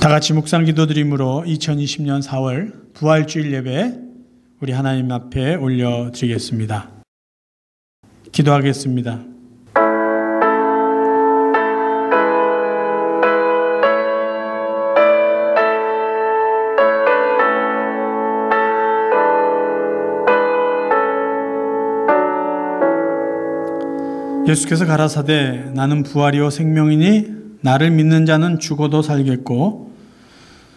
다 같이 묵상 기도드림으로 2020년 4월 부활주일 예배 우리 하나님 앞에 올려드리겠습니다. 기도하겠습니다. 예수께서 가라사대 나는 부활이요 생명이니 나를 믿는 자는 죽어도 살겠고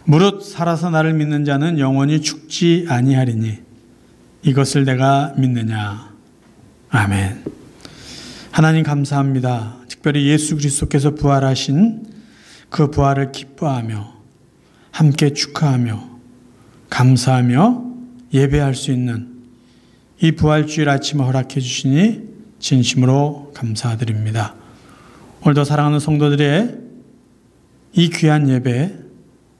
무릇 살아서 나를 믿는 자는 영원히 죽지 아니하리니 이것을 내가 믿느냐. 아멘. 하나님 감사합니다. 특별히 예수 그리스도께서 부활하신 그 부활을 기뻐하며 함께 축하하며 감사하며 예배할 수 있는 이 부활주일 아침을 허락해 주시니 진심으로 감사드립니다. 오늘도 사랑하는 성도들의 이 귀한 예배,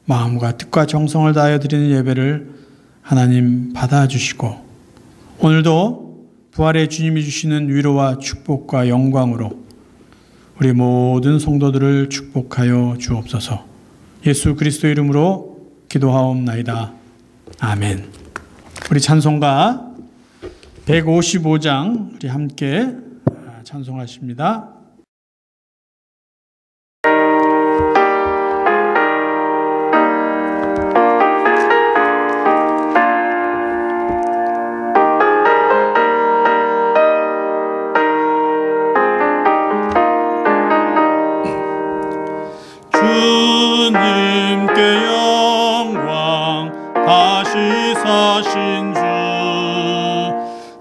마음과 뜻과 정성을 다하여 드리는 예배를 하나님 받아주시고 오늘도 부활의 주님이 주시는 위로와 축복과 영광으로 우리 모든 성도들을 축복하여 주옵소서. 예수 그리스도 이름으로 기도하옵나이다. 아멘. 우리 찬송가 155장 우리 함께 찬송하십니다. 주님께 영광 다시 사신 주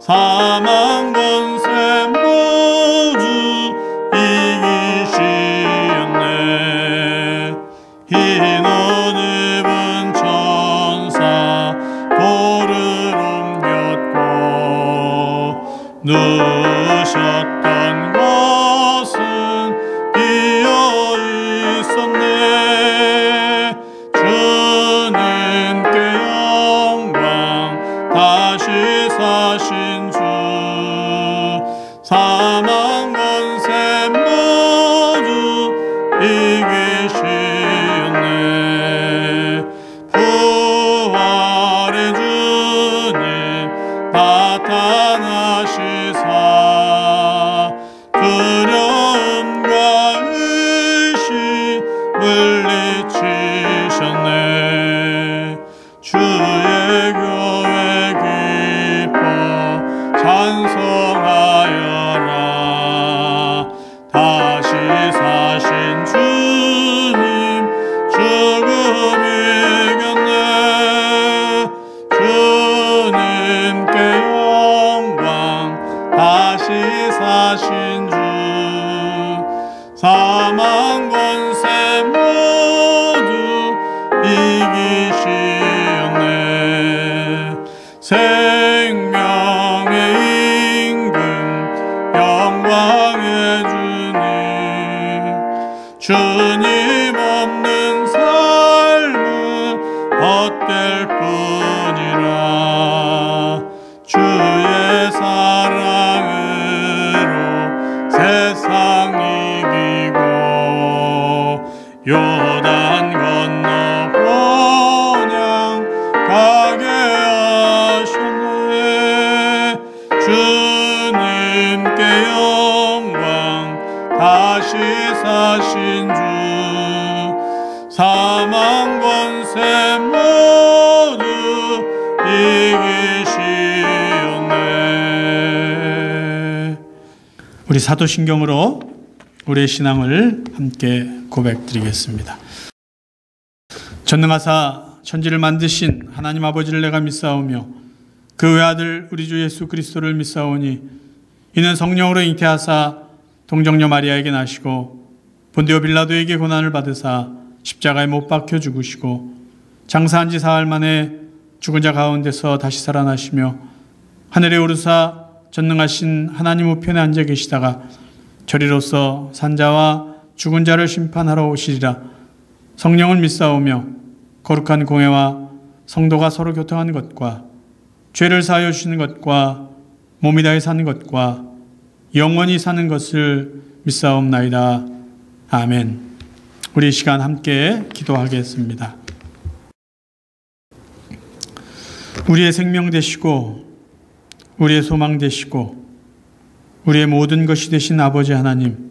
사망 권세 모두 이기시었네. 흰 옷 입은 천사 돌을 옮겼고 누우셨던 것은 비어 있었네. 주님께 영광 다시 사신 주 사망 권세 모두 이기시었네. 부활의 주님 나타나시사 두려움과 의심 물리치셨네. 주의 교회 기뻐 찬송하여라. 다시 사신 주님 죽음 이겼네. 주님께 영광 다시 사신 주 사망 권세 모두 이기시었네. 생명의 임금 영광의 주님 주님 없는 삶은 헛될 뿐이라. 주의 사랑으로 세상 이기고 요단 건너 본향 가게 하셨네. 주님께 영광 다시 사신 주 사망 권세 모두 이기시었네. 우리 사도신경으로 우리의 신앙을 함께 고백드리겠습니다. 전능하사 천지를 만드신 하나님 아버지를 내가 믿사오며 그 외아들 우리 주 예수 그리스도를 믿사오니 이는 성령으로 잉태하사 동정녀 마리아에게 나시고 본디오 빌라도에게 고난을 받으사 십자가에 못 박혀 죽으시고 장사한 지 사흘 만에 죽은 자 가운데서 다시 살아나시며 하늘에 오르사 전능하신 하나님 우편에 앉아 계시다가 저리로서 산자와 죽은 자를 심판하러 오시리라. 성령을 믿사오며 거룩한 공회와 성도가 서로 교통하는 것과 죄를 사하여 주시는 것과 몸이 다해 사는 것과 영원히 사는 것을 믿사옵나이다. 아멘. 우리 시간 함께 기도하겠습니다. 우리의 생명 되시고 우리의 소망 되시고 우리의 모든 것이 되신 아버지 하나님,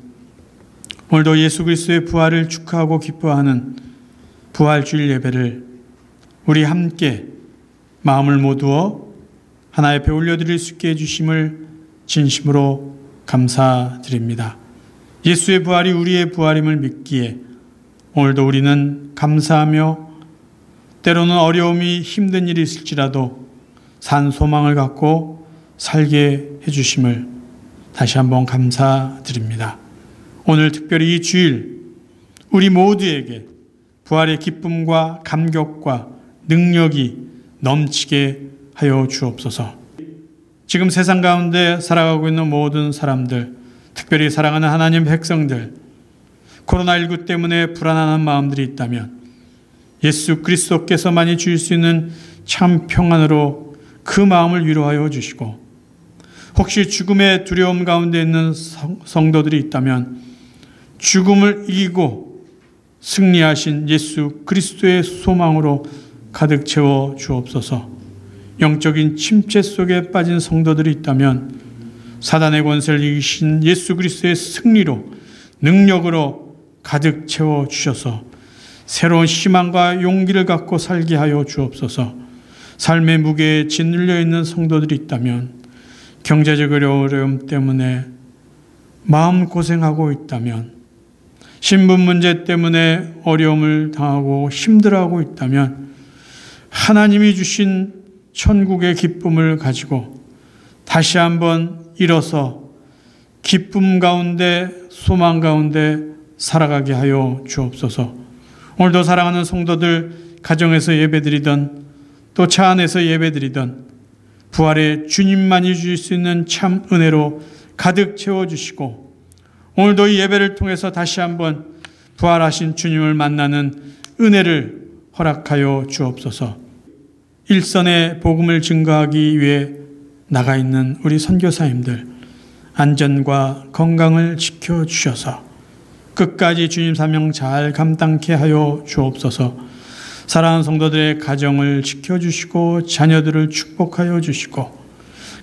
오늘도 예수 그리스도의 부활을 축하하고 기뻐하는 부활주일 예배를 우리 함께 마음을 모두어 하나 옆에 올려드릴 수 있게 해주심을 진심으로 감사드립니다. 예수의 부활이 우리의 부활임을 믿기에 오늘도 우리는 감사하며 때로는 어려움이 힘든 일이 있을지라도 산 소망을 갖고 살게 해주심을 다시 한번 감사드립니다. 오늘 특별히 이 주일 우리 모두에게 부활의 기쁨과 감격과 능력이 넘치게 하여 주옵소서. 지금 세상 가운데 살아가고 있는 모든 사람들, 특별히 사랑하는 하나님 백성들, 코로나19 때문에 불안한 마음들이 있다면 예수 그리스도께서만이 주실 수 있는 참 평안으로 그 마음을 위로하여 주시고, 혹시 죽음의 두려움 가운데 있는 성도들이 있다면 죽음을 이기고 승리하신 예수 그리스도의 소망으로 가득 채워 주옵소서. 영적인 침체 속에 빠진 성도들이 있다면 사단의 권세를 이기신 예수 그리스도의 승리로 능력으로 가득 채워 주셔서 새로운 희망과 용기를 갖고 살게 하여 주옵소서. 삶의 무게에 짓눌려 있는 성도들이 있다면, 경제적 어려움 때문에 마음고생하고 있다면, 신분 문제 때문에 어려움을 당하고 힘들어하고 있다면 하나님이 주신 천국의 기쁨을 가지고 다시 한번 일어서 기쁨 가운데 소망 가운데 살아가게 하여 주옵소서. 오늘도 사랑하는 성도들 가정에서 예배드리던 또 차 안에서 예배드리던 부활의 주님만이 주실 수 있는 참 은혜로 가득 채워주시고, 오늘도 이 예배를 통해서 다시 한번 부활하신 주님을 만나는 은혜를 허락하여 주옵소서. 일선의 복음을 증거하기 위해 나가 있는 우리 선교사님들 안전과 건강을 지켜주셔서 끝까지 주님 사명 잘 감당케 하여 주옵소서. 사랑하는 성도들의 가정을 지켜주시고 자녀들을 축복하여 주시고,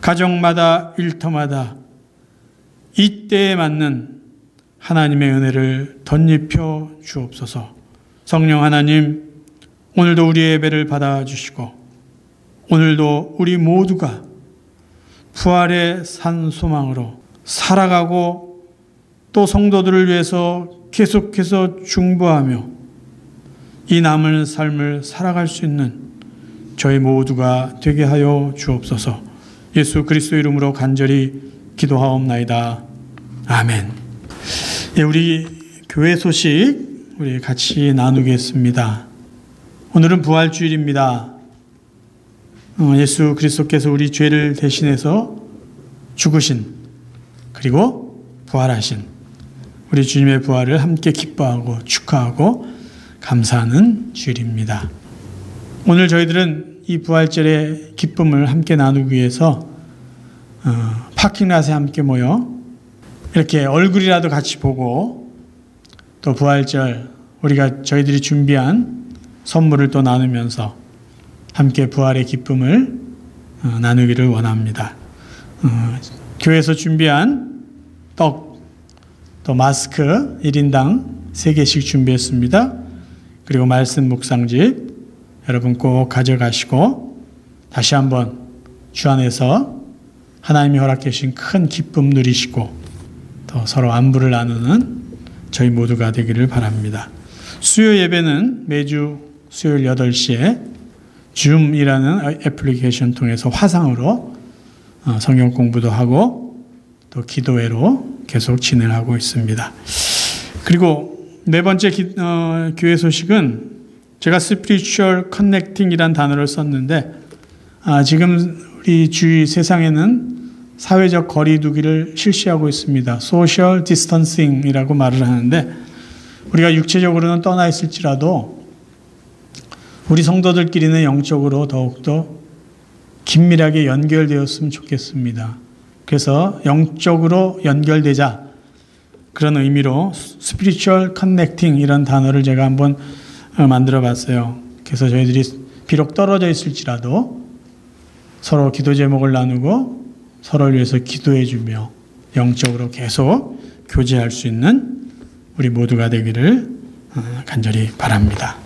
가정마다 일터마다 이때에 맞는 하나님의 은혜를 덧입혀 주옵소서. 성령 하나님, 오늘도 우리의 예배를 받아주시고 오늘도 우리 모두가 부활의 산 소망으로 살아가고 또 성도들을 위해서 계속해서 중보하며 이 남은 삶을 살아갈 수 있는 저희 모두가 되게 하여 주옵소서. 예수 그리스도 이름으로 간절히 기도하옵나이다. 아멘. 예, 우리 교회 소식 우리 같이 나누겠습니다. 오늘은 부활주일입니다. 예수 그리스도께서 우리 죄를 대신해서 죽으신 그리고 부활하신 우리 주님의 부활을 함께 기뻐하고 축하하고 감사하는 주일입니다. 오늘 저희들은 이 부활절의 기쁨을 함께 나누기 위해서 파킹랏에 함께 모여 이렇게 얼굴이라도 같이 보고 또 부활절 저희들이 준비한 선물을 또 나누면서 함께 부활의 기쁨을 나누기를 원합니다. 교회에서 준비한 떡, 또 마스크 1인당 3개씩 준비했습니다. 그리고 말씀 묵상집 여러분 꼭 가져가시고 다시 한번 주 안에서 하나님이 허락해 주신 큰 기쁨 누리시고 또 서로 안부를 나누는 저희 모두가 되기를 바랍니다. 수요 예배는 매주 수요일 8시에 줌이라는 애플리케이션 통해서 화상으로 성경 공부도 하고 또 기도회로 계속 진행하고 있습니다. 그리고 네 번째 교회 소식은 제가 Spiritual Connecting이라는 단어를 썼는데 지금 우리 주위 세상에는 사회적 거리두기를 실시하고 있습니다. Social Distancing이라고 말을 하는데 우리가 육체적으로는 떠나 있을지라도 우리 성도들끼리는 영적으로 더욱더 긴밀하게 연결되었으면 좋겠습니다. 그래서 영적으로 연결되자, 그런 의미로 스피리추얼 커넥팅 이런 단어를 제가 한번 만들어 봤어요. 그래서 저희들이 비록 떨어져 있을지라도 서로 기도 제목을 나누고 서로를 위해서 기도해 주며 영적으로 계속 교제할 수 있는 우리 모두가 되기를 간절히 바랍니다.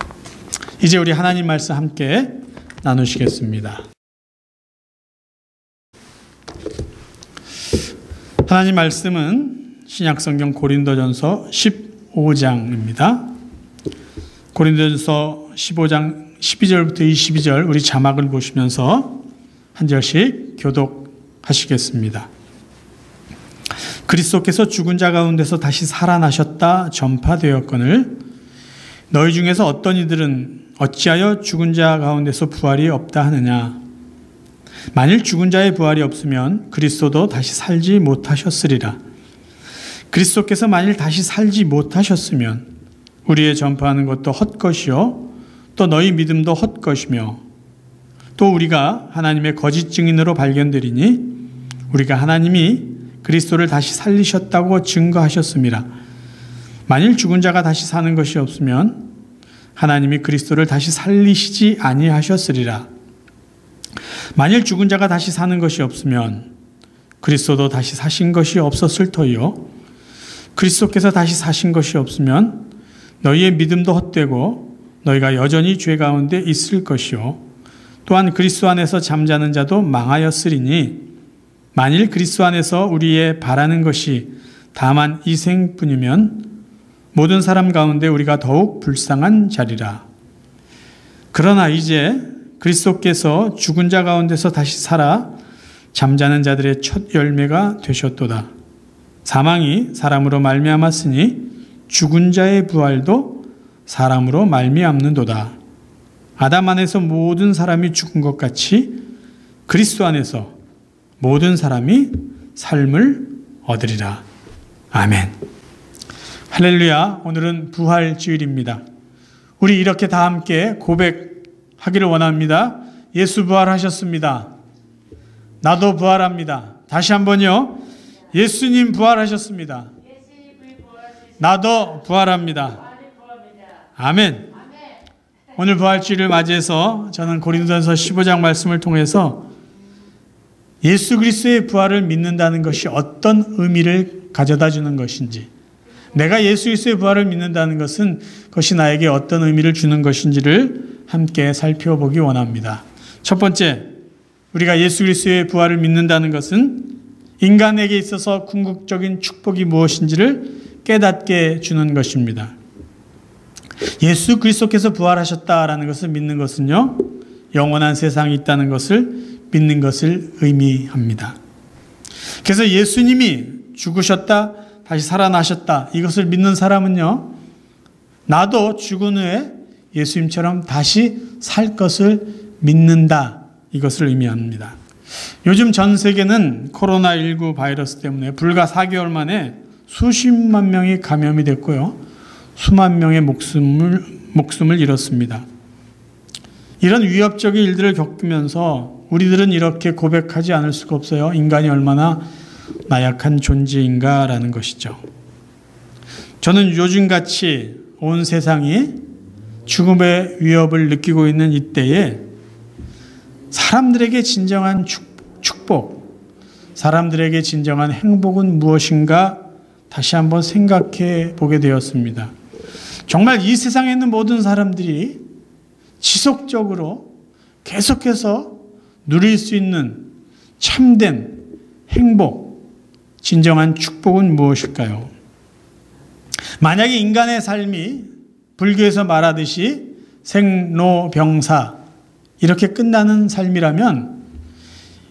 이제 우리 하나님 말씀 함께 나누시겠습니다. 하나님 말씀은 신약성경 고린도전서 15장입니다. 고린도전서 15장 12절부터 22절 우리 자막을 보시면서 한 절씩 교독하시겠습니다. 그리스도께서 죽은 자 가운데서 다시 살아나셨다 전파되었거늘 너희 중에서 어떤 이들은 어찌하여 죽은 자 가운데서 부활이 없다 하느냐. 만일 죽은 자의 부활이 없으면 그리스도도 다시 살지 못하셨으리라. 그리스도께서 만일 다시 살지 못하셨으면 우리의 전파하는 것도 헛것이요 또 너희 믿음도 헛것이며 또 우리가 하나님의 거짓 증인으로 발견되리니 우리가 하나님이 그리스도를 다시 살리셨다고 증거하셨습니다. 만일 죽은 자가 다시 사는 것이 없으면 하나님이 그리스도를 다시 살리시지 아니하셨으리라. 만일 죽은 자가 다시 사는 것이 없으면 그리스도도 다시 사신 것이 없었을 터이요 그리스도께서 다시 사신 것이 없으면 너희의 믿음도 헛되고 너희가 여전히 죄 가운데 있을 것이요 또한 그리스도 안에서 잠자는 자도 망하였으리니 만일 그리스도 안에서 우리의 바라는 것이 다만 이 생뿐이면 모든 사람 가운데 우리가 더욱 불쌍한 자리라. 그러나 이제 그리스도께서 죽은 자 가운데서 다시 살아 잠자는 자들의 첫 열매가 되셨도다. 사망이 사람으로 말미암았으니 죽은 자의 부활도 사람으로 말미암는도다. 아담 안에서 모든 사람이 죽은 것 같이 그리스도 안에서 모든 사람이 삶을 얻으리라. 아멘. 할렐루야. 오늘은 부활주일입니다. 우리 이렇게 다 함께 고백하기를 원합니다. 예수 부활하셨습니다. 나도 부활합니다. 다시 한번요. 예수님 부활하셨습니다. 나도 부활합니다. 아멘. 오늘 부활주일을 맞이해서 저는 고린도전서 15장 말씀을 통해서 예수 그리스도의 부활을 믿는다는 것이 어떤 의미를 가져다 주는 것인지, 내가 예수 그리스도의 부활을 믿는다는 것은 그것이 나에게 어떤 의미를 주는 것인지를 함께 살펴보기 원합니다. 첫 번째, 우리가 예수 그리스도의 부활을 믿는다는 것은 인간에게 있어서 궁극적인 축복이 무엇인지를 깨닫게 주는 것입니다. 예수 그리스도께서 부활하셨다라는 것을 믿는 것은요, 영원한 세상이 있다는 것을 믿는 것을 의미합니다. 그래서 예수님이 죽으셨다, 다시 살아나셨다, 이것을 믿는 사람은요, 나도 죽은 후에 예수님처럼 다시 살 것을 믿는다, 이것을 의미합니다. 요즘 전 세계는 코로나19 바이러스 때문에 불과 4개월 만에 수십만 명이 감염이 됐고요, 수만 명의 목숨을 잃었습니다. 이런 위협적인 일들을 겪으면서 우리들은 이렇게 고백하지 않을 수가 없어요. 인간이 얼마나 나약한 존재인가라는 것이죠. 저는 요즘같이 온 세상이 죽음의 위협을 느끼고 있는 이때에 사람들에게 진정한 축복, 사람들에게 진정한 행복은 무엇인가 다시 한번 생각해 보게 되었습니다. 정말 이 세상에 있는 모든 사람들이 지속적으로 계속해서 누릴 수 있는 참된 행복, 진정한 축복은 무엇일까요? 만약에 인간의 삶이 불교에서 말하듯이 생로병사 이렇게 끝나는 삶이라면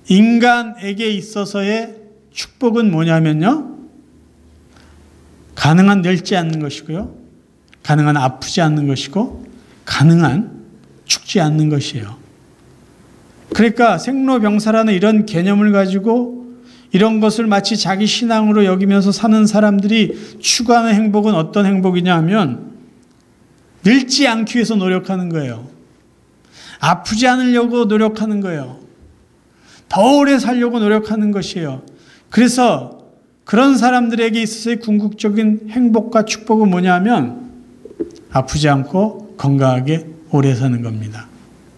인간에게 있어서의 축복은 뭐냐면요, 가능한 늙지 않는 것이고요, 가능한 아프지 않는 것이고, 가능한 죽지 않는 것이에요. 그러니까 생로병사라는 이런 개념을 가지고 이런 것을 마치 자기 신앙으로 여기면서 사는 사람들이 추구하는 행복은 어떤 행복이냐 하면 늙지 않기 위해서 노력하는 거예요. 아프지 않으려고 노력하는 거예요. 더 오래 살려고 노력하는 것이에요. 그래서 그런 사람들에게 있어서의 궁극적인 행복과 축복은 뭐냐면 아프지 않고 건강하게 오래 사는 겁니다.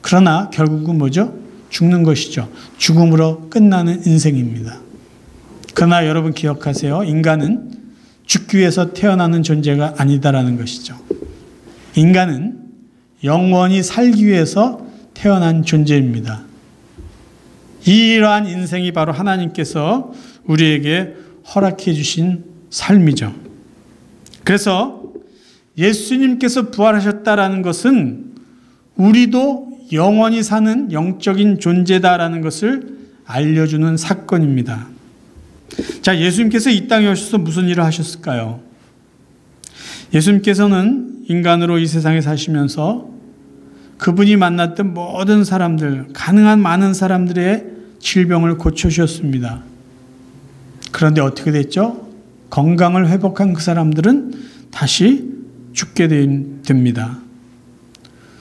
그러나 결국은 뭐죠? 죽는 것이죠. 죽음으로 끝나는 인생입니다. 그러나 여러분 기억하세요. 인간은 죽기 위해서 태어나는 존재가 아니다라는 것이죠. 인간은 영원히 살기 위해서 태어난 존재입니다. 이러한 인생이 바로 하나님께서 우리에게 허락해 주신 삶이죠. 그래서 예수님께서 부활하셨다라는 것은 우리도 영원히 사는 영적인 존재다라는 것을 알려주는 사건입니다. 자, 예수님께서 이 땅에 오셔서 무슨 일을 하셨을까요? 예수님께서는 인간으로 이 세상에 사시면서 그분이 만났던 모든 사람들, 가능한 많은 사람들의 질병을 고쳐주셨습니다. 그런데 어떻게 됐죠? 건강을 회복한 그 사람들은 다시 죽게 됩니다.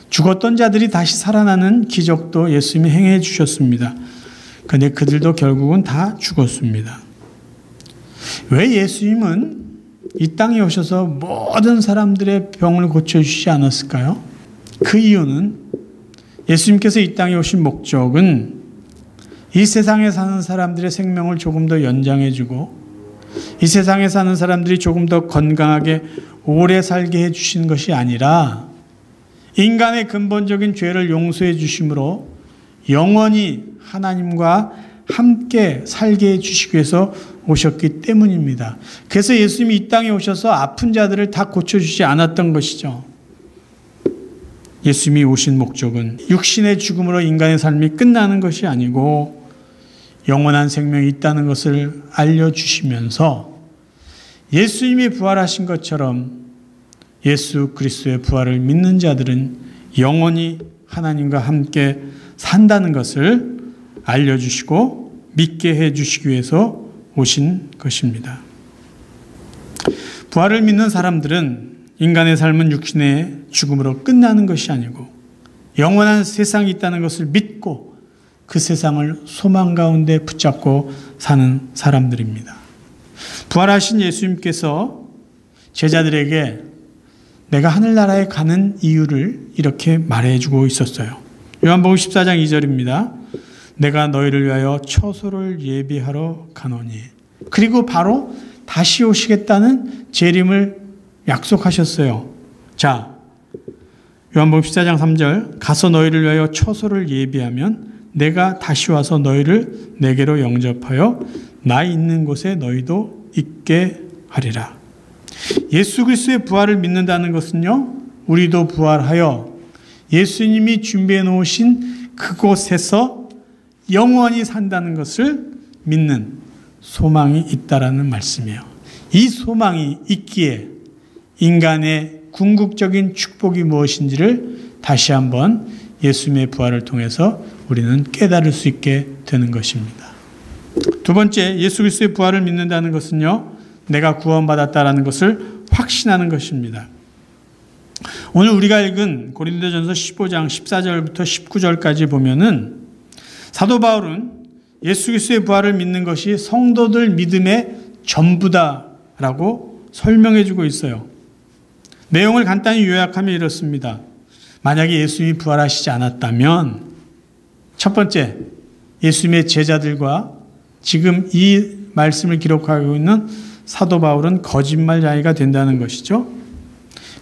죽었던 자들이 다시 살아나는 기적도 예수님이 행해 주셨습니다. 그런데 그들도 결국은 다 죽었습니다. 왜 예수님은 이 땅에 오셔서 모든 사람들의 병을 고쳐주시지 않았을까요? 그 이유는 예수님께서 이 땅에 오신 목적은 이 세상에 사는 사람들의 생명을 조금 더 연장해주고 이 세상에 사는 사람들이 조금 더 건강하게 오래 살게 해주신 것이 아니라 인간의 근본적인 죄를 용서해 주심으로 영원히 하나님과 함께 살게 해주시기 위해서 오셨기 때문입니다. 그래서 예수님이 이 땅에 오셔서 아픈 자들을 다 고쳐주지 않았던 것이죠. 예수님이 오신 목적은 육신의 죽음으로 인간의 삶이 끝나는 것이 아니고 영원한 생명이 있다는 것을 알려주시면서 예수님이 부활하신 것처럼 예수 그리스도의 부활을 믿는 자들은 영원히 하나님과 함께 산다는 것을 알려주시고 믿게 해주시기 위해서 오신 것입니다. 부활을 믿는 사람들은 인간의 삶은 육신의 죽음으로 끝나는 것이 아니고 영원한 세상이 있다는 것을 믿고 그 세상을 소망 가운데 붙잡고 사는 사람들입니다. 부활하신 예수님께서 제자들에게 내가 하늘나라에 가는 이유를 이렇게 말해주고 있었어요. 요한복음 14장 2절입니다. 내가 너희를 위하여 처소를 예비하러 가노니. 그리고 바로 다시 오시겠다는 재림을 약속하셨어요. 자, 요한복음 14장 3절 가서 너희를 위하여 처소를 예비하면 내가 다시 와서 너희를 내게로 영접하여 나 있는 곳에 너희도 있게 하리라. 예수 그리스도의 부활을 믿는다는 것은요, 우리도 부활하여 예수님이 준비해 놓으신 그곳에서 영원히 산다는 것을 믿는 소망이 있다라는 말씀이에요. 이 소망이 있기에 인간의 궁극적인 축복이 무엇인지를 다시 한번 예수님의 부활을 통해서 우리는 깨달을 수 있게 되는 것입니다. 두 번째, 예수 그리스도의 부활을 믿는다는 것은요, 내가 구원받았다라는 것을 확신하는 것입니다. 오늘 우리가 읽은 고린도전서 15장 14절부터 19절까지 보면은 사도 바울은 예수 그리스도의 부활을 믿는 것이 성도들 믿음의 전부다라고 설명해 주고 있어요. 내용을 간단히 요약하면 이렇습니다. 만약에 예수님이 부활하시지 않았다면 첫 번째, 예수님의 제자들과 지금 이 말씀을 기록하고 있는 사도 바울은 거짓말쟁이가 된다는 것이죠.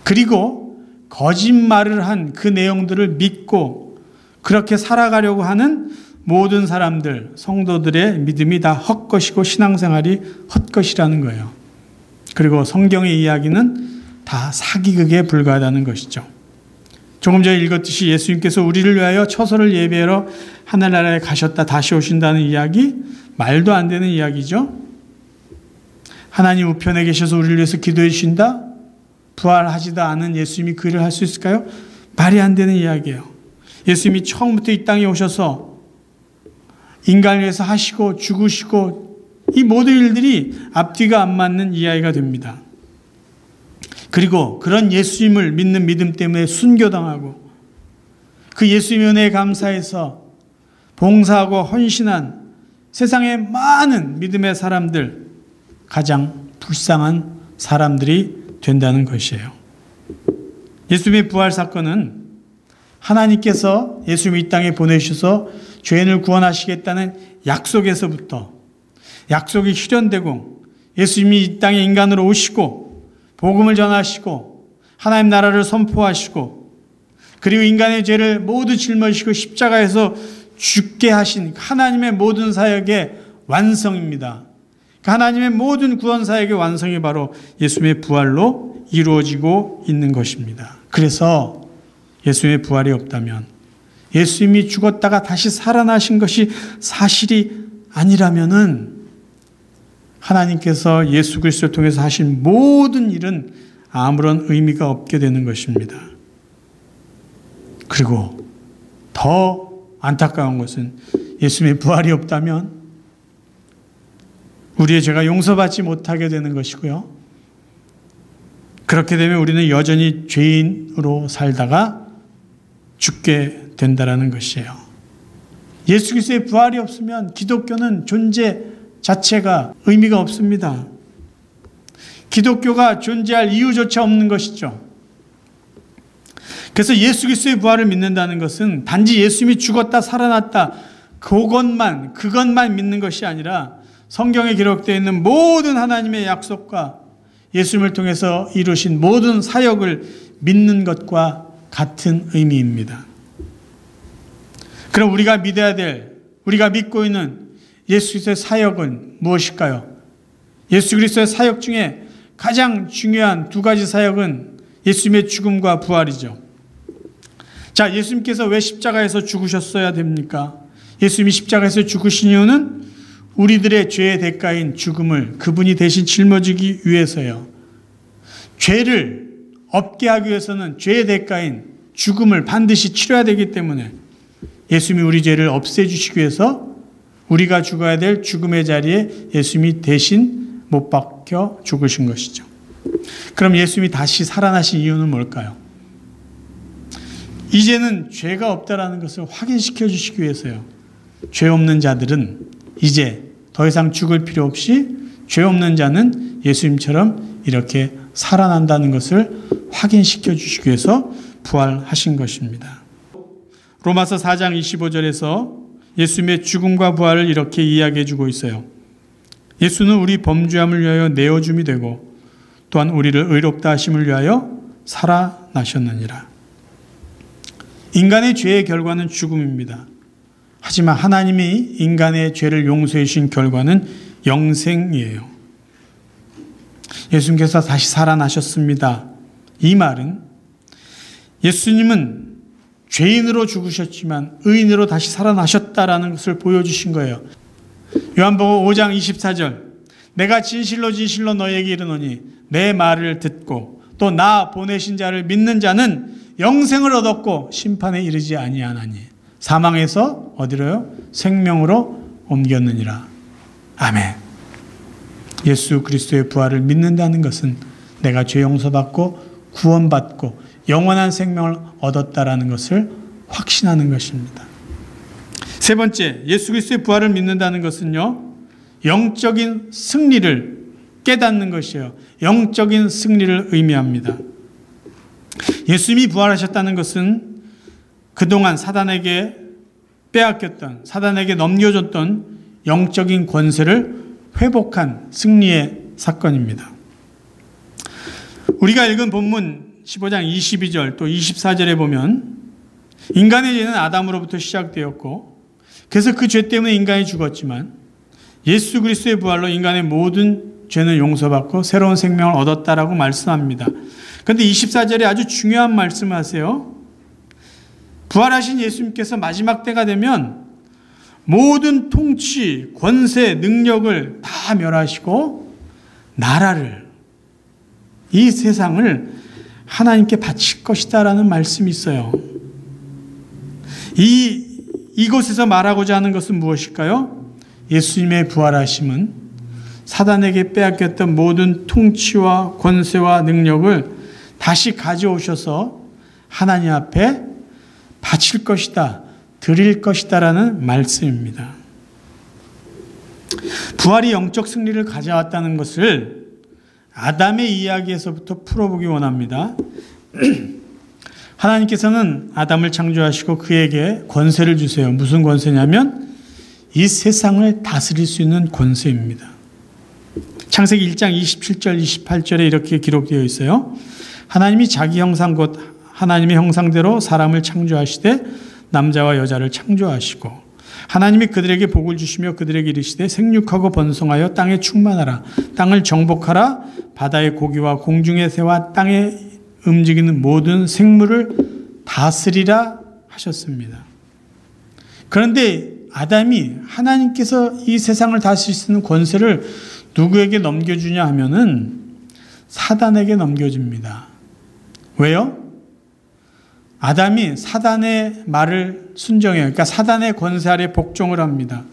그리고 거짓말을 한 그 내용들을 믿고 그렇게 살아가려고 하는 모든 사람들, 성도들의 믿음이 다 헛것이고 신앙생활이 헛것이라는 거예요. 그리고 성경의 이야기는 다 사기극에 불과하다는 것이죠. 조금 전에 읽었듯이 예수님께서 우리를 위하여 처소를 예비하러 하늘나라에 가셨다 다시 오신다는 이야기, 말도 안 되는 이야기죠. 하나님 우편에 계셔서 우리를 위해서 기도해 주신다? 부활하지도 않은 예수님이 그 일을 할 수 있을까요? 말이 안 되는 이야기예요. 예수님이 처음부터 이 땅에 오셔서 인간을 위해서 하시고 죽으시고 이 모든 일들이 앞뒤가 안 맞는 이야기가 됩니다. 그리고 그런 예수님을 믿는 믿음 때문에 순교당하고 그 예수님의 은혜에 감사해서 봉사하고 헌신한 세상의 많은 믿음의 사람들, 가장 불쌍한 사람들이 된다는 것이에요. 예수님의 부활 사건은 하나님께서 예수님을 이 땅에 보내주셔서 죄인을 구원하시겠다는 약속에서부터 약속이 실현되고 예수님이 이 땅에 인간으로 오시고 복음을 전하시고 하나님 나라를 선포하시고 그리고 인간의 죄를 모두 짊어지시고 십자가에서 죽게 하신 하나님의 모든 사역의 완성입니다. 하나님의 모든 구원 사역의 완성이 바로 예수님의 부활로 이루어지고 있는 것입니다. 그래서 예수님의 부활이 없다면, 예수님이 죽었다가 다시 살아나신 것이 사실이 아니라면은 하나님께서 예수 그리스도를 통해서 하신 모든 일은 아무런 의미가 없게 되는 것입니다. 그리고 더 안타까운 것은 예수님의 부활이 없다면 우리의 죄가 용서받지 못하게 되는 것이고요. 그렇게 되면 우리는 여전히 죄인으로 살다가 죽게 된다는 것이에요. 예수 그리스도의 부활이 없으면 기독교는 존재 자체가 의미가 없습니다. 기독교가 존재할 이유조차 없는 것이죠. 그래서 예수 그리스도의 부활을 믿는다는 것은 단지 예수님이 죽었다 살아났다 그것만 믿는 것이 아니라 성경에 기록되어 있는 모든 하나님의 약속과 예수님을 통해서 이루신 모든 사역을 믿는 것과 같은 의미입니다. 그럼 우리가 믿어야 될, 우리가 믿고 있는 예수 그리스도의 사역은 무엇일까요? 예수 그리스도의 사역 중에 가장 중요한 두 가지 사역은 예수님의 죽음과 부활이죠. 자, 예수님께서 왜 십자가에서 죽으셨어야 됩니까? 예수님이 십자가에서 죽으신 이유는 우리들의 죄의 대가인 죽음을 그분이 대신 짊어지기 위해서요. 죄를 없게 하기 위해서는 죄의 대가인 죽음을 반드시 치러야 되기 때문에 예수님이 우리 죄를 없애주시기 위해서 우리가 죽어야 될 죽음의 자리에 예수님이 대신 못 박혀 죽으신 것이죠. 그럼 예수님이 다시 살아나신 이유는 뭘까요? 이제는 죄가 없다라는 것을 확인시켜 주시기 위해서요. 죄 없는 자들은 이제 더 이상 죽을 필요 없이 죄 없는 자는 예수님처럼 이렇게 살아난다는 것을 확인시켜 주시기 위해서 부활하신 것입니다. 로마서 4장 25절에서 예수님의 죽음과 부활을 이렇게 이야기해 주고 있어요. 예수는 우리 범죄함을 위하여 내어줌이 되고 또한 우리를 의롭다 하심을 위하여 살아나셨느니라. 인간의 죄의 결과는 죽음입니다. 하지만 하나님이 인간의 죄를 용서해 주신 결과는 영생이에요. 예수님께서 다시 살아나셨습니다. 이 말은 예수님은 죄인으로 죽으셨지만 의인으로 다시 살아나셨다라는 것을 보여주신 거예요. 요한복음 5장 24절, 내가 진실로 진실로 너희에게 이르노니 내 말을 듣고 또 나 보내신 자를 믿는 자는 영생을 얻었고 심판에 이르지 아니하나니 사망에서 어디로요? 생명으로 옮겼느니라. 아멘. 예수 그리스도의 부활을 믿는다는 것은 내가 죄 용서받고 구원받고 영원한 생명을 얻었다라는 것을 확신하는 것입니다. 세 번째, 예수 그리스도의 부활을 믿는다는 것은요, 영적인 승리를 깨닫는 것이에요. 영적인 승리를 의미합니다. 예수님이 부활하셨다는 것은 그동안 사단에게 빼앗겼던, 사단에게 넘겨줬던 영적인 권세를 회복한 승리의 사건입니다. 우리가 읽은 본문 15장 22절 또 24절에 보면 인간의 죄는 아담으로부터 시작되었고 그래서 그 죄 때문에 인간이 죽었지만 예수 그리스도의 부활로 인간의 모든 죄는 용서받고 새로운 생명을 얻었다라고 말씀합니다. 그런데 24절에 아주 중요한 말씀을 하세요. 부활하신 예수님께서 마지막 때가 되면 모든 통치, 권세, 능력을 다 멸하시고 나라를, 이 세상을 하나님께 바칠 것이다라는 말씀이 있어요. 이곳에서 말하고자 하는 것은 무엇일까요? 예수님의 부활하심은 사단에게 빼앗겼던 모든 통치와 권세와 능력을 다시 가져오셔서 하나님 앞에 바칠 것이다, 드릴 것이다라는 말씀입니다. 부활이 영적 승리를 가져왔다는 것을 아담의 이야기에서부터 풀어보기 원합니다. 하나님께서는 아담을 창조하시고 그에게 권세를 주세요. 무슨 권세냐면 이 세상을 다스릴 수 있는 권세입니다. 창세기 1장 27절 28절에 이렇게 기록되어 있어요. 하나님이 자기 형상 곧 하나님의 형상대로 사람을 창조하시되 남자와 여자를 창조하시고 하나님이 그들에게 복을 주시며 그들에게 이르시되 생육하고 번성하여 땅에 충만하라. 땅을 정복하라. 바다의 고기와 공중의 새와 땅에 움직이는 모든 생물을 다스리라 하셨습니다. 그런데 아담이 하나님께서 이 세상을 다스릴 수 있는 권세를 누구에게 넘겨주냐 하면은 사단에게 넘겨줍니다. 왜요? 아담이 사단의 말을 순종해요. 그러니까 사단의 권세 아래 복종을 합니다.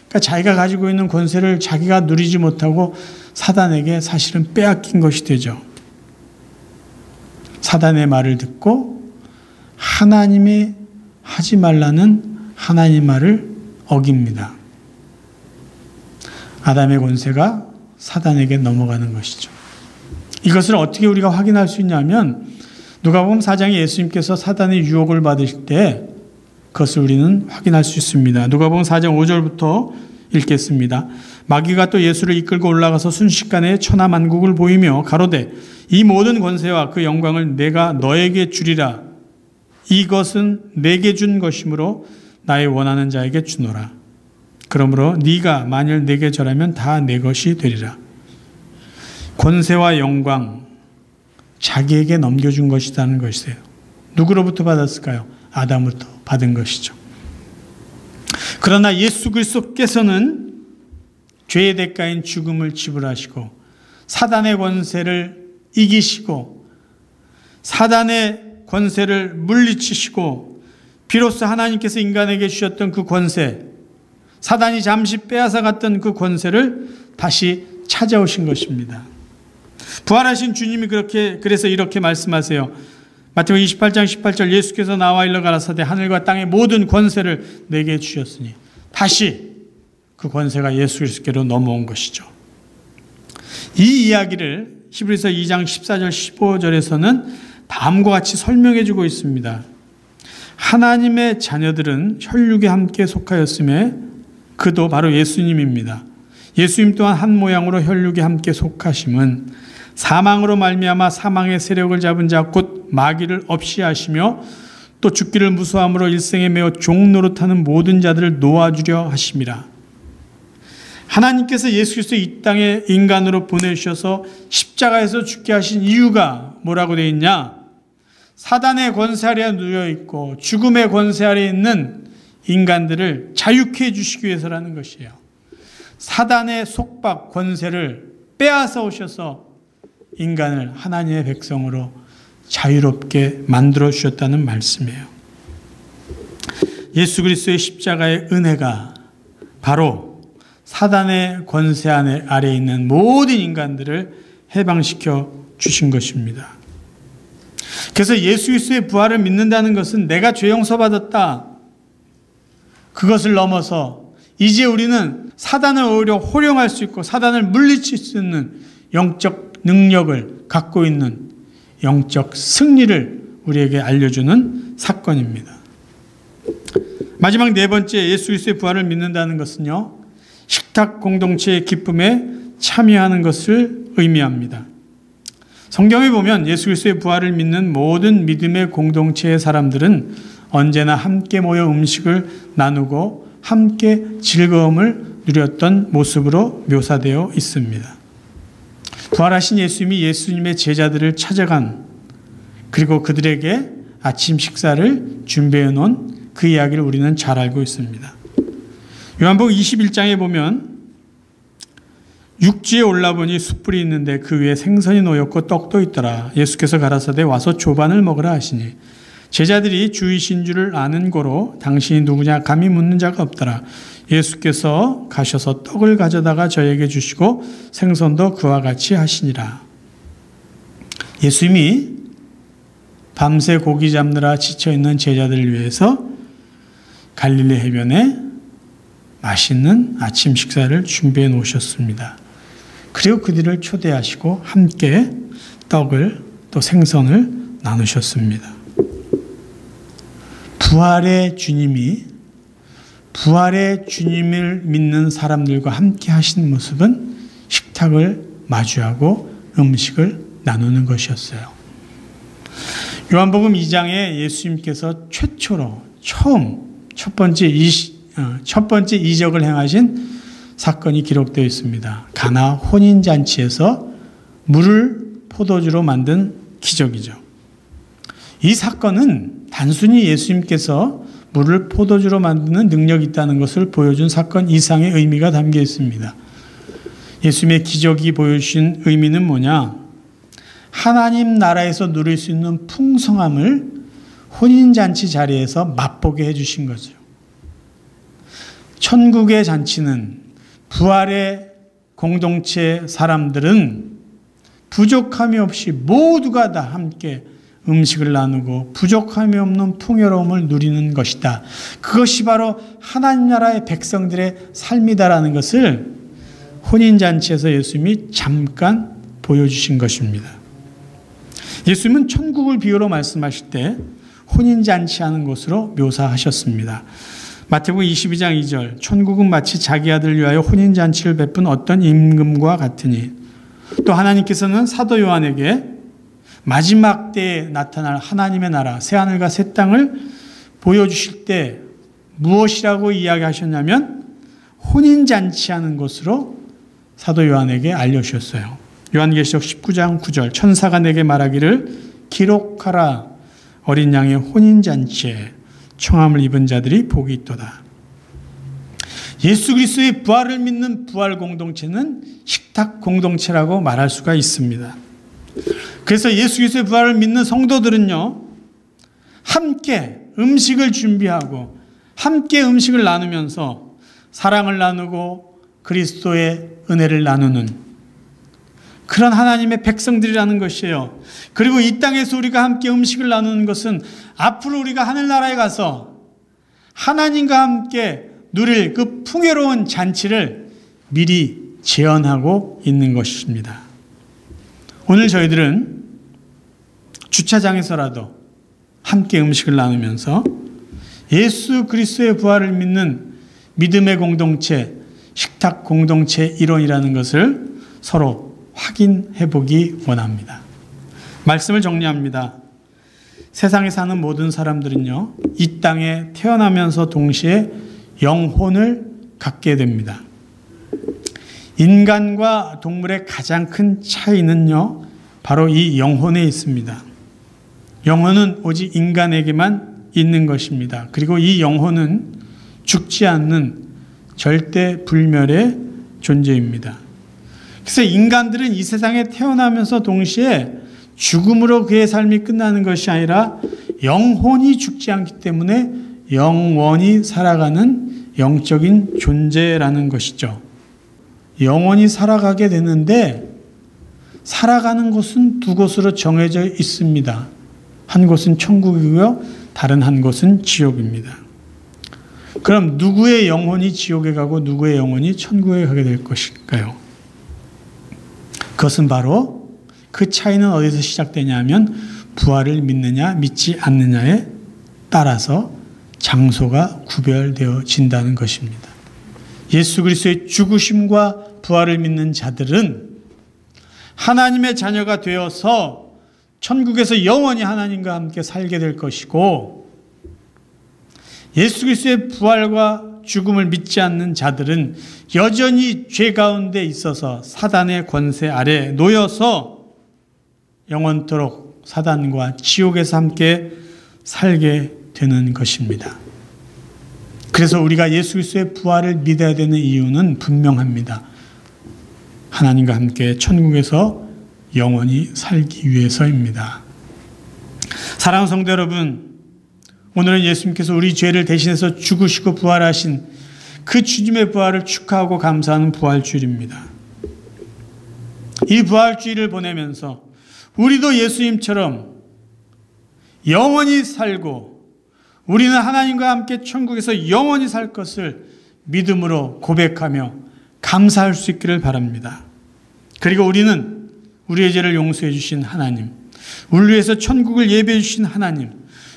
그러니까 자기가 가지고 있는 권세를 자기가 누리지 못하고 사단에게 사실은 빼앗긴 것이 되죠. 사단의 말을 듣고 하나님이 하지 말라는 하나님 말을 어깁니다. 아담의 권세가 사단에게 넘어가는 것이죠. 이것을 어떻게 우리가 확인할 수 있냐면 누가복음 4장에 예수님께서 사단의 유혹을 받으실 때 그것을 우리는 확인할 수 있습니다. 누가복음 4장 5절부터 읽겠습니다. 마귀가 또 예수를 이끌고 올라가서 순식간에 천하만국을 보이며 가로되 이 모든 권세와 그 영광을 내가 너에게 주리라. 이것은 내게 준 것이므로 나의 원하는 자에게 주노라. 그러므로 네가 만일 내게 절하면 다 내 것이 되리라. 권세와 영광 자기에게 넘겨준 것이라는 것이에요. 누구로부터 받았을까요? 아담으로부터 받은 것이죠. 그러나 예수 그리스도께서는 죄의 대가인 죽음을 지불하시고 사단의 권세를 이기시고 사단의 권세를 물리치시고 비로소 하나님께서 인간에게 주셨던 그 권세, 사단이 잠시 빼앗아 갔던 그 권세를 다시 찾아오신 것입니다. 부활하신 주님이 그래서 이렇게 말씀하세요. 마태복음 28장 18절 예수께서 나와 일러 가라사대 하늘과 땅의 모든 권세를 내게 주셨으니 다시 그 권세가 예수 그리스도께로 넘어온 것이죠. 이 이야기를 히브리서 2장 14절 15절에서는 다음과 같이 설명해 주고 있습니다. 하나님의 자녀들은 혈육에 함께 속하였음에 그도 바로 예수님입니다. 예수님 또한 한 모양으로 혈육에 함께 속하심은 사망으로 말미암아 사망의 세력을 잡은 자 곧 마귀를 없이 하시며 또 죽기를 무서함으로 일생에 매어 종 노릇하는 모든 자들을 놓아주려 하심이라. 하나님께서 예수 그리스도 이 땅에 인간으로 보내주셔서 십자가에서 죽게 하신 이유가 뭐라고 되어 있냐? 사단의 권세 아래 누워 있고 죽음의 권세 아래 있는 인간들을 자유케 해주시기 위해서라는 것이에요. 사단의 속박 권세를 빼앗아 오셔서 인간을 하나님의 백성으로 자유롭게 만들어 주셨다는 말씀이에요. 예수 그리스도의 십자가의 은혜가 바로 사단의 권세 아래 있는 모든 인간들을 해방시켜 주신 것입니다. 그래서 예수 그리스도의 부활을 믿는다는 것은 내가 죄 용서받았다. 그것을 넘어서 이제 우리는 사단을 오히려 호령할 수 있고 사단을 물리칠 수 있는 영적 능력을 갖고 있는 영적 승리를 우리에게 알려주는 사건입니다. 마지막 네 번째 예수 그리스도의 부활을 믿는다는 것은요. 식탁 공동체의 기쁨에 참여하는 것을 의미합니다. 성경에 보면 예수 그리스도의 부활을 믿는 모든 믿음의 공동체의 사람들은 언제나 함께 모여 음식을 나누고 함께 즐거움을 누렸던 모습으로 묘사되어 있습니다. 부활하신 예수님이 예수님의 제자들을 찾아간 그리고 그들에게 아침 식사를 준비해 놓은 그 이야기를 우리는 잘 알고 있습니다. 요한복음 21장에 보면 육지에 올라보니 숯불이 있는데 그 위에 생선이 놓였고 떡도 있더라. 예수께서 가라사대 와서 조반을 먹으라 하시니 제자들이 주이신 줄을 아는 고로 당신이 누구냐 감히 묻는 자가 없더라. 예수께서 가셔서 떡을 가져다가 저에게 주시고 생선도 그와 같이 하시니라. 예수님이 밤새 고기 잡느라 지쳐있는 제자들을 위해서 갈릴리 해변에 맛있는 아침 식사를 준비해 놓으셨습니다. 그리고 그들을 초대하시고 함께 떡을 또 생선을 나누셨습니다. 부활의 주님을 믿는 사람들과 함께 하신 모습은 식탁을 마주하고 음식을 나누는 것이었어요. 요한복음 2장에 예수님께서 첫 번째 이적을 행하신 사건이 기록되어 있습니다. 가나 혼인잔치에서 물을 포도주로 만든 기적이죠. 이 사건은 단순히 예수님께서 물을 포도주로 만드는 능력이 있다는 것을 보여준 사건 이상의 의미가 담겨 있습니다. 예수님의 기적이 보여주신 의미는 뭐냐? 하나님 나라에서 누릴 수 있는 풍성함을 혼인잔치 자리에서 맛보게 해주신 거죠. 천국의 잔치는 부활의 공동체 사람들은 부족함이 없이 모두가 다 함께 음식을 나누고 부족함이 없는 풍요로움을 누리는 것이다. 그것이 바로 하나님 나라의 백성들의 삶이다라는 것을 혼인잔치에서 예수님이 잠깐 보여주신 것입니다. 예수님은 천국을 비유로 말씀하실 때 혼인잔치하는 것으로 묘사하셨습니다. 마태복음 22장 2절 천국은 마치 자기 아들 위하여 혼인잔치를 베푼 어떤 임금과 같으니 또 하나님께서는 사도 요한에게 마지막 때에 나타날 하나님의 나라 새하늘과 새 땅을 보여주실 때 무엇이라고 이야기하셨냐면 혼인잔치하는 것으로 사도 요한에게 알려주셨어요. 요한계시록 19장 9절 천사가 내게 말하기를 기록하라 어린 양의 혼인잔치에 청함을 입은 자들이 복이 있도다. 예수 그리스도의 부활을 믿는 부활 공동체는 식탁 공동체라고 말할 수가 있습니다. 그래서 예수 그리스도의 부활을 믿는 성도들은요, 함께 음식을 준비하고 함께 음식을 나누면서 사랑을 나누고 그리스도의 은혜를 나누는 그런 하나님의 백성들이라는 것이에요. 그리고 이 땅에서 우리가 함께 음식을 나누는 것은 앞으로 우리가 하늘나라에 가서 하나님과 함께 누릴 그 풍요로운 잔치를 미리 재현하고 있는 것입니다. 오늘 저희들은 주차장에서라도 함께 음식을 나누면서 예수 그리스도의 부활을 믿는 믿음의 공동체, 식탁 공동체 일원이라는 것을 서로 확인해 보기 원합니다. 말씀을 정리합니다. 세상에 사는 모든 사람들은요, 이 땅에 태어나면서 동시에 영혼을 갖게 됩니다. 인간과 동물의 가장 큰 차이는요, 바로 이 영혼에 있습니다. 영혼은 오직 인간에게만 있는 것입니다. 그리고 이 영혼은 죽지 않는 절대 불멸의 존재입니다. 그래서 인간들은 이 세상에 태어나면서 동시에 죽음으로 그의 삶이 끝나는 것이 아니라 영혼이 죽지 않기 때문에 영원히 살아가는 영적인 존재라는 것이죠. 영원히 살아가게 되는데 살아가는 곳은 두 곳으로 정해져 있습니다. 한 곳은 천국이고요, 다른 한 곳은 지옥입니다. 그럼 누구의 영혼이 지옥에 가고 누구의 영혼이 천국에 가게 될 것일까요? 그것은 바로 그 차이는 어디서 시작되냐면 부활을 믿느냐 믿지 않느냐에 따라서 장소가 구별되어진다는 것입니다. 예수 그리스도의 죽으심과 부활을 믿는 자들은 하나님의 자녀가 되어서 천국에서 영원히 하나님과 함께 살게 될 것이고, 예수 그리스도의 부활과 죽음을 믿지 않는 자들은 여전히 죄 가운데 있어서 사단의 권세 아래 놓여서 영원토록 사단과 지옥에서 함께 살게 되는 것입니다. 그래서 우리가 예수 그리스도의 부활을 믿어야 되는 이유는 분명합니다. 하나님과 함께 천국에서 영원히 살기 위해서입니다. 사랑하는 성도 여러분, 오늘은 예수님께서 우리 죄를 대신해서 죽으시고 부활하신 그 주님의 부활을 축하하고 감사하는 부활주일입니다. 이 부활주일을 보내면서 우리도 예수님처럼 영원히 살고 우리는 하나님과 함께 천국에서 영원히 살 것을 믿음으로 고백하며 감사할 수 있기를 바랍니다. 그리고 우리는 우리의 죄를 용서해 주신 하나님, 우리를 위해서 천국을 예배해 주신 하나님,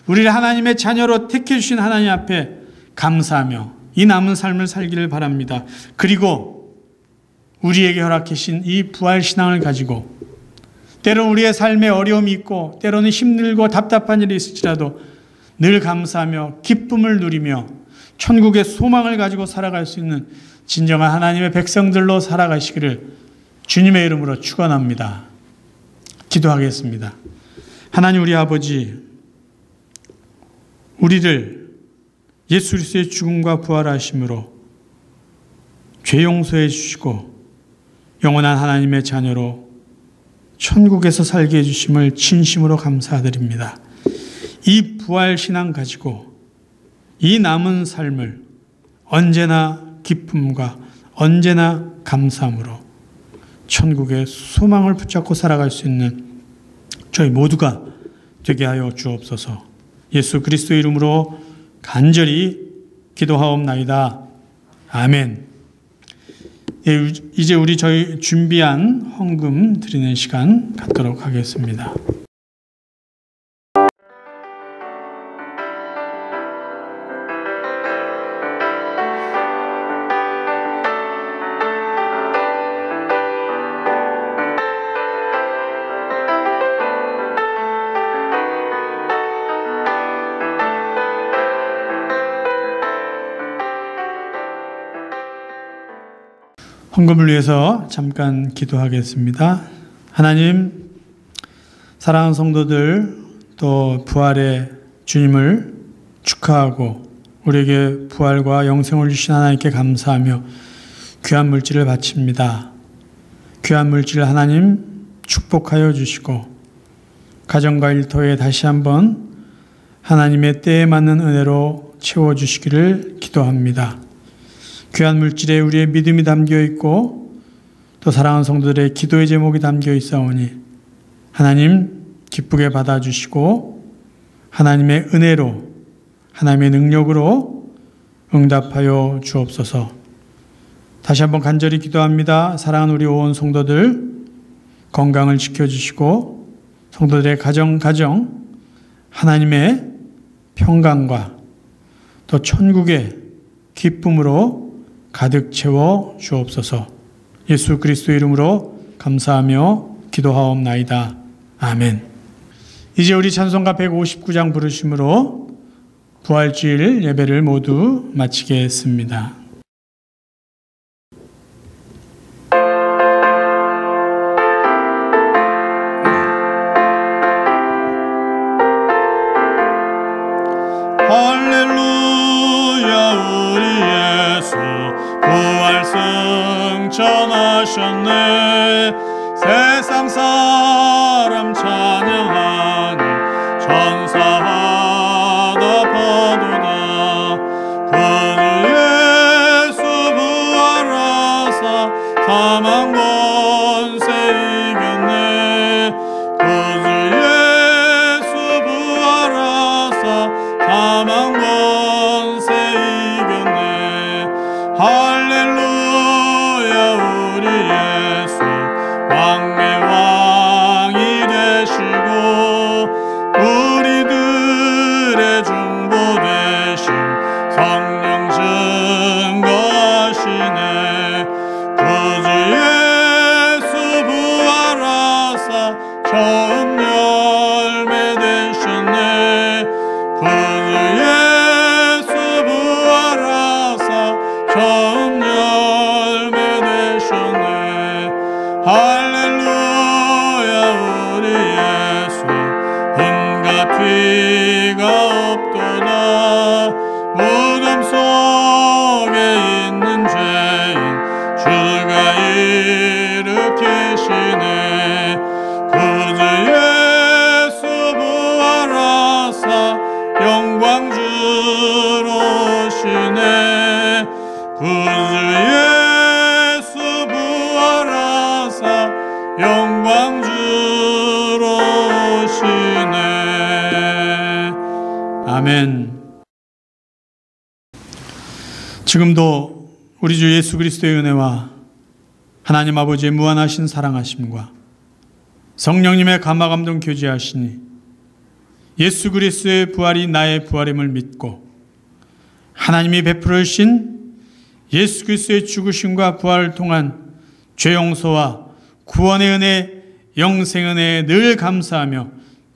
우리를 하나님의 자녀로 택해 주신 하나님 앞에 감사하며 이 남은 삶을 살기를 바랍니다. 그리고 우리에게 허락해 주신 이 부활신앙을 가지고 때로는 우리의 삶에 어려움이 있고 때로는 힘들고 답답한 일이 있을지라도 늘 감사하며 기쁨을 누리며 천국의 소망을 가지고 살아갈 수 있는 진정한 하나님의 백성들로 살아가시기를 주님의 이름으로 축원합니다. 기도하겠습니다. 하나님 우리 아버지, 우리를 예수 그리스도의 죽음과 부활하심으로 죄 용서해 주시고 영원한 하나님의 자녀로 천국에서 살게 해주심을 진심으로 감사드립니다. 이 부활신앙 가지고 이 남은 삶을 언제나 기쁨과 언제나 감사함으로 천국의 소망을 붙잡고 살아갈 수 있는 저희 모두가 되게 하여 주옵소서. 예수 그리스도 이름으로 간절히 기도하옵나이다. 아멘. 예, 이제 우리 저희 준비한 헌금 드리는 시간 갖도록 하겠습니다. 헌금을 위해서 잠깐 기도하겠습니다. 하나님, 사랑하는 성도들 또 부활의 주님을 축하하고 우리에게 부활과 영생을 주신 하나님께 감사하며 귀한 물질을 바칩니다. 귀한 물질을 하나님 축복하여 주시고 가정과 일터에 다시 한번 하나님의 때에 맞는 은혜로 채워주시기를 기도합니다. 귀한 물질에 우리의 믿음이 담겨 있고 또 사랑하는 성도들의 기도의 제목이 담겨 있사오니 하나님 기쁘게 받아주시고 하나님의 은혜로 하나님의 능력으로 응답하여 주옵소서. 다시 한번 간절히 기도합니다. 사랑하는 우리 온 성도들 건강을 지켜주시고 성도들의 가정 하나님의 평강과 또 천국의 기쁨으로 가득 채워 주옵소서. 예수 그리스도 이름으로 감사하며 기도하옵나이다. 아멘. 이제 우리 찬송가 159장 부르심으로 부활주일 예배를 모두 마치겠습니다. 승천하셨네. 세상 사람 찬양하니 천사하다 파도다. 그 예수 부활하사 사망 권세 이겼네. 그 예수 부활하사 사망 권세 이겼네. 할렐루야. 우리 예수 왕의 왕이 되시고 우리들의 중보 되신 성령 증거하시네. 구주 예수 부활하사 처음 열매 되셨네. 구주 예수 부활하사 처음 열매 되셨네. 할렐루야. 우리 예수 흠과 피가 없도다. 무덤 속에 있는 죄인 주가 일으키시네. 구주 예수 부활하사 영광주로 오시네. 구주 예수 부활하사 영광주로 오시네. 아멘. 지금도 우리 주 예수 그리스도의 은혜와 하나님 아버지의 무한하신 사랑하심과 성령님의 감화감동 교제하시니 예수 그리스도의 부활이 나의 부활임을 믿고 하나님이 베풀으신 예수 그리스도의 죽으심과 부활을 통한 죄 용서와 구원의 은혜, 영생 은혜에 늘 감사하며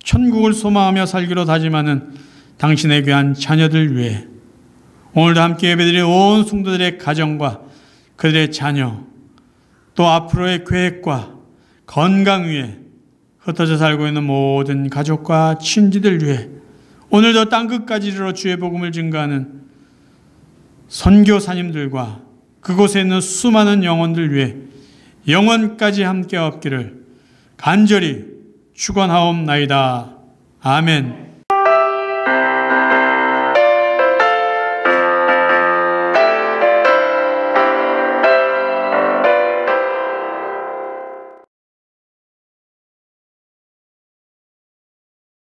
천국을 소망하며 살기로 다짐하는 당신의 귀한 자녀들 위해 오늘도 함께 예배드린 온 성도들의 가정과 그들의 자녀 또 앞으로의 계획과 건강 위해 흩어져 살고 있는 모든 가족과 친지들 위해 오늘도 땅끝까지 이르러 주의 복음을 증거하는 선교사님들과 그곳에 있는 수많은 영혼들 위해 영원까지 함께 없기를 간절히 축원하옵나이다. 아멘.